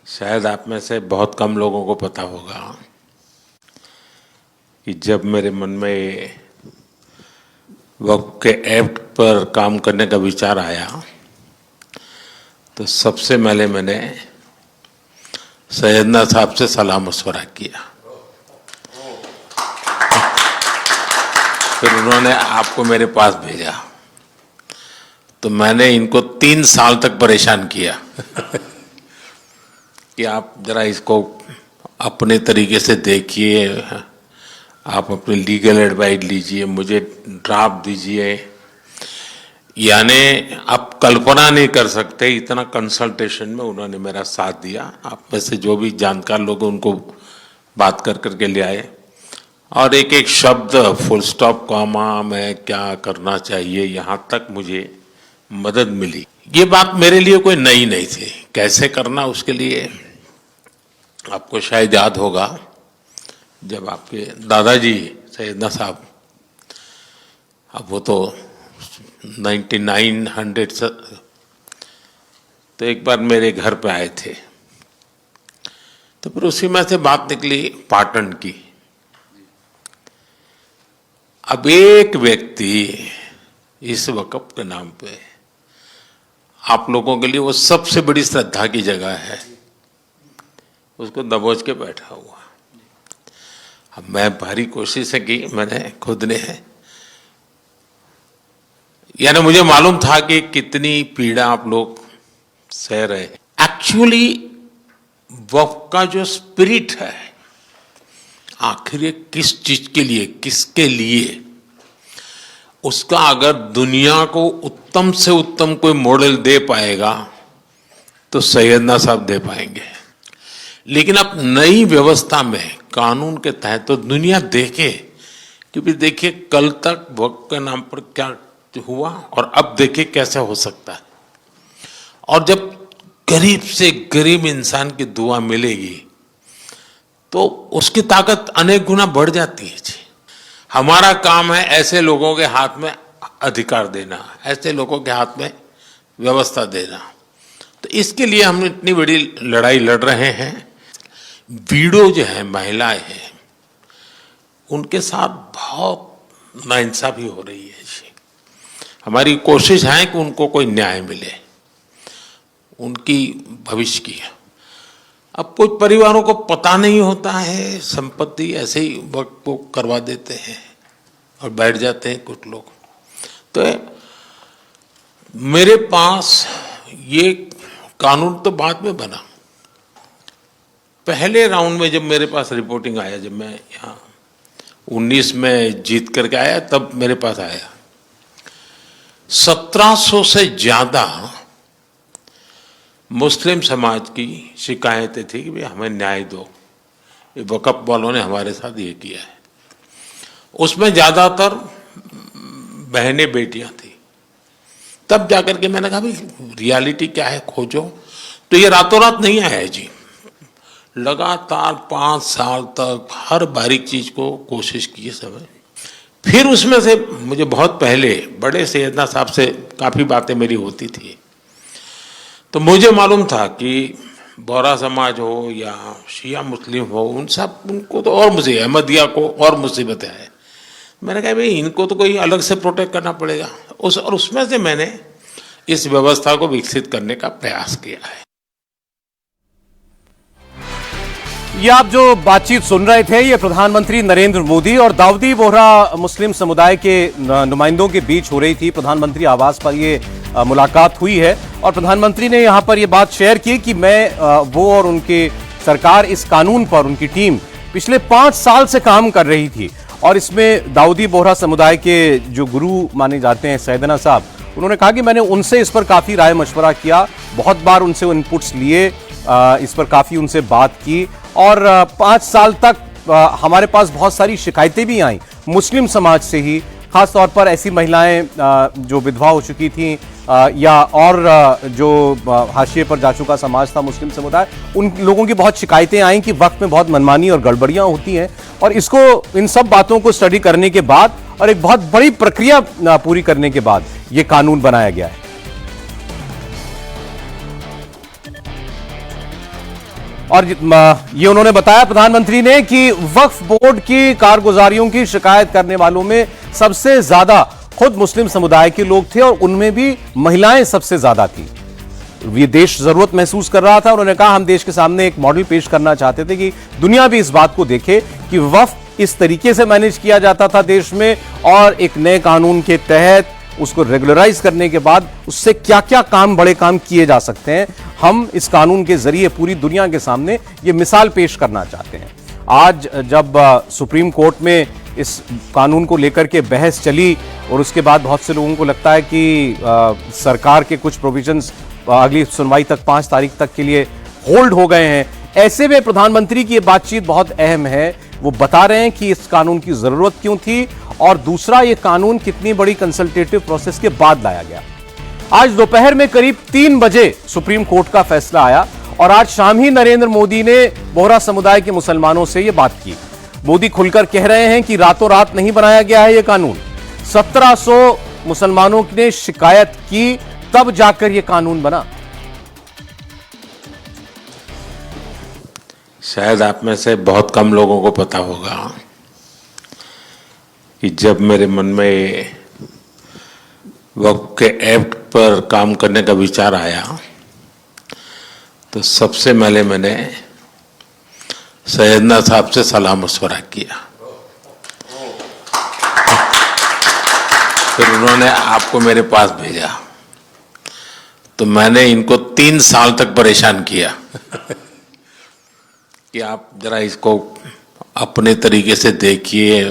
शायद आप में से बहुत कम लोगों को पता होगा कि जब मेरे मन में वक्फ के एक्ट पर काम करने का विचार आया तो सबसे पहले मैंने सैयदना साहब से सलाह मशवरा किया। फिर उन्होंने आपको मेरे पास भेजा तो मैंने इनको 3 साल तक परेशान किया कि आप जरा इसको अपने तरीके से देखिए, आप अपनी लीगल एडवाइस लीजिए, मुझे ड्राफ्ट दीजिए। यानी आप कल्पना नहीं कर सकते इतना कंसल्टेशन में उन्होंने मेरा साथ दिया। आप में से जो भी जानकार लोग उनको बात कर करके ले आए और एक एक शब्द फुल स्टॉप कॉमा में क्या करना चाहिए यहाँ तक मुझे मदद मिली। ये बात मेरे लिए कोई नई नहीं थी, कैसे करना उसके लिए आपको शायद याद होगा जब आपके दादाजी सैयदना साहब, अब वो तो 1900 से, तो एक बार मेरे घर पे आए थे तो फिर उसी में से बात निकली पाटन की। अब एक व्यक्ति इस वक़्फ़ के नाम पे आप लोगों के लिए वो सबसे बड़ी श्रद्धा की जगह है, उसको दबोच के बैठा हुआ। अब मैं भारी कोशिश की मैंने खुद ने, यानी मुझे मालूम था कि कितनी पीड़ा आप लोग सह रहे हैं। एक्चुअली वक्फ का जो स्पिरिट है आखिर ये किस चीज के लिए, किसके लिए, उसका अगर दुनिया को उत्तम से उत्तम कोई मॉडल दे पाएगा तो सैयदना साहब दे पाएंगे। लेकिन अब नई व्यवस्था में कानून के तहत तो दुनिया देखे, क्योंकि देखिए कल तक वक्फ के नाम पर क्या हुआ और अब देखिए कैसे हो सकता है। और जब गरीब से गरीब इंसान की दुआ मिलेगी तो उसकी ताकत अनेक गुना बढ़ जाती है जी। हमारा काम है ऐसे लोगों के हाथ में अधिकार देना, ऐसे लोगों के हाथ में व्यवस्था देना। तो इसके लिए हम इतनी बड़ी लड़ाई लड़ रहे हैं। वीडो जो है, महिलाएं हैं, उनके साथ बहुत नाइंसाफी हो रही है जी। हमारी कोशिश है कि उनको कोई न्याय मिले उनकी भविष्य की। अब कुछ परिवारों को पता नहीं होता है, संपत्ति ऐसे ही वक्त को करवा देते हैं और बैठ जाते हैं कुछ लोग। तो मेरे पास ये कानून तो बाद में बना, पहले राउंड में जब मेरे पास रिपोर्टिंग आया, जब मैं यहाँ 19 में जीत करके आया तब मेरे पास आया 1700 से ज्यादा मुस्लिम समाज की शिकायतें थी कि भाई हमें न्याय दो, ये वक़्फ़ वालों ने हमारे साथ ये किया है। उसमें ज़्यादातर बहनें बेटियां थी। तब जाकर के मैंने कहा भाई रियलिटी क्या है खोजो। तो ये रातों रात नहीं आया है जी, लगातार 5 साल तक हर बारीक चीज़ को कोशिश की है सब। फिर उसमें से मुझे बहुत पहले बड़े सैयदना साहब से काफ़ी बातें मेरी होती थी, तो मुझे मालूम था कि बोहरा समाज हो या शिया मुस्लिम हो, उनको तो और मुझे अहमदिया को और मुसीबतें हैं। मैंने कहा भाई इनको तो कोई अलग से प्रोटेक्ट करना पड़ेगा। उसमें से मैंने इस व्यवस्था को विकसित करने का प्रयास किया है। ये आप जो बातचीत सुन रहे थे, ये प्रधानमंत्री नरेंद्र मोदी और दाऊदी बोहरा मुस्लिम समुदाय के नुमाइंदों के बीच हो रही थी। प्रधानमंत्री आवास पर ये मुलाकात हुई है और प्रधानमंत्री ने यहाँ पर ये बात शेयर की कि वो और उनके सरकार इस कानून पर, उनकी टीम पिछले 5 साल से काम कर रही थी और इसमें दाऊदी बोहरा समुदाय के जो गुरु माने जाते हैं सैयदना साहब, उन्होंने कहा कि मैंने उनसे इस पर काफ़ी राय मशवरा किया, बहुत बार उनसे इनपुट्स लिए, इस पर काफ़ी उनसे बात की और 5 साल तक हमारे पास बहुत सारी शिकायतें भी आई मुस्लिम समाज से ही, खास तौर पर ऐसी महिलाएं जो विधवा हो चुकी थीं या और जो हाशिए पर जा चुका समाज था मुस्लिम समुदाय, उन लोगों की बहुत शिकायतें आई कि वक्त में बहुत मनमानी और गड़बड़ियां होती हैं। और इसको, इन सब बातों को स्टडी करने के बाद और एक बहुत बड़ी प्रक्रिया पूरी करने के बाद ये कानून बनाया गया है। और ये उन्होंने बताया प्रधानमंत्री ने कि वक्फ बोर्ड की कारगुजारियों की शिकायत करने वालों में सबसे ज्यादा खुद मुस्लिम समुदाय के लोग थे और उनमें भी महिलाएं सबसे ज्यादा थी। ये देश जरूरत महसूस कर रहा था। उन्होंने कहा हम देश के सामने एक मॉडल पेश करना चाहते थे कि दुनिया भी इस बात को देखे कि वक्फ इस तरीके से मैनेज किया जाता था देश में, और एक नए कानून के तहत उसको रेगुलराइज करने के बाद उससे क्या क्या काम, बड़े काम किए जा सकते हैं। हम इस कानून के जरिए पूरी दुनिया के सामने ये मिसाल पेश करना चाहते हैं। आज जब सुप्रीम कोर्ट में इस कानून को लेकर के बहस चली और उसके बाद बहुत से लोगों को लगता है कि सरकार के कुछ प्रोविजंस अगली सुनवाई तक 5 तारीख तक के लिए होल्ड हो गए हैं, ऐसे में प्रधानमंत्री की ये बातचीत बहुत अहम है। वो बता रहे हैं कि इस कानून की जरूरत क्यों थी और दूसरा, ये कानून कितनी बड़ी कंसल्टेटिव प्रोसेस के बाद लाया गया। आज दोपहर में करीब 3 बजे सुप्रीम कोर्ट का फैसला आया और आज शाम ही नरेंद्र मोदी ने बोहरा समुदाय के मुसलमानों से यह बात की। मोदी खुलकर कह रहे हैं कि रातों रात नहीं बनाया गया है यह कानून। 1700 मुसलमानों ने शिकायत की, तब जाकर यह कानून बना। शायद आप में से बहुत कम लोगों को पता होगा कि जब मेरे मन में वक्फ के एक्ट पर काम करने का विचार आया तो सबसे पहले मैंने सैयदना साहब से सलाह मशवरा किया। फिर उन्होंने आपको मेरे पास भेजा तो मैंने इनको 3 साल तक परेशान किया कि आप जरा इसको अपने तरीके से देखिए,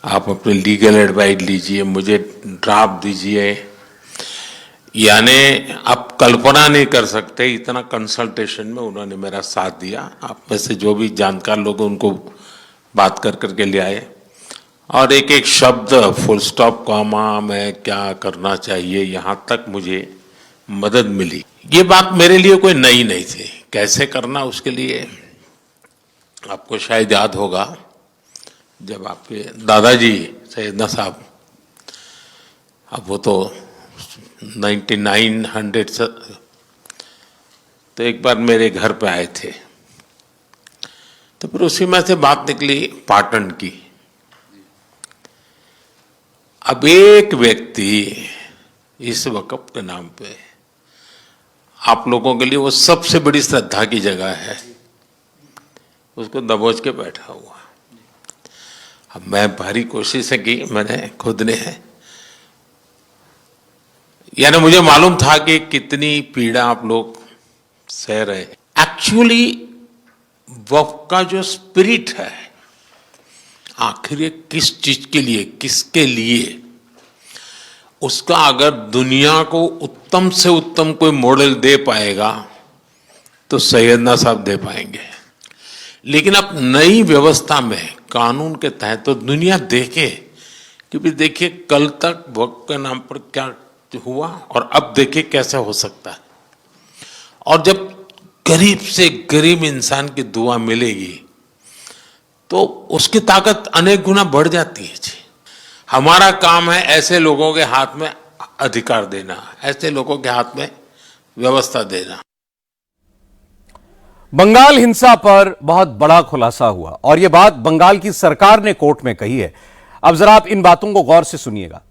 आप अपने लीगल एडवाइस लीजिए, मुझे ड्राफ्ट दीजिए। यानी आप कल्पना नहीं कर सकते इतना कंसल्टेशन में उन्होंने मेरा साथ दिया। आप में से जो भी जानकार लोग उनको बात कर करके ले आए और एक एक शब्द, फुल स्टॉप, कॉमा में क्या करना चाहिए, यहाँ तक मुझे मदद मिली। ये बात मेरे लिए कोई नई नहीं थी, कैसे करना उसके लिए आपको शायद याद होगा जब आपके दादाजी सैयदना साहब, अब वो तो 1900 से, तो एक बार मेरे घर पे आए थे तो फिर उसी में से बात निकली पाटन की। अब एक व्यक्ति इस वक्फ के नाम पे आप लोगों के लिए वो सबसे बड़ी श्रद्धा की जगह है, उसको दबोच के बैठा हुआ। अब मैं भारी कोशिश की मैंने खुद ने, यानी मुझे मालूम था कि कितनी पीड़ा आप लोग सह रहे हैं। एक्चुअली वक्फ का जो स्पिरिट है, आखिर ये किस चीज के लिए, किसके लिए, उसका अगर दुनिया को उत्तम से उत्तम कोई मॉडल दे पाएगा तो सैयदना साहब दे पाएंगे। लेकिन अब नई व्यवस्था में कानून के तहत तो दुनिया देखे कि भी देखिए कल तक वक्फ के नाम पर क्या हुआ और अब देखिए कैसे हो सकता है। और जब गरीब से गरीब इंसान की दुआ मिलेगी तो उसकी ताकत अनेक गुना बढ़ जाती है। जी, हमारा काम है ऐसे लोगों के हाथ में अधिकार देना, ऐसे लोगों के हाथ में व्यवस्था देना। बंगाल हिंसा पर बहुत बड़ा खुलासा हुआ और यह बात बंगाल की सरकार ने कोर्ट में कही है। अब जरा आप इन बातों को गौर से सुनिएगा।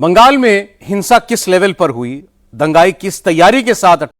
बंगाल में हिंसा किस लेवल पर हुई, दंगाई किस तैयारी के साथ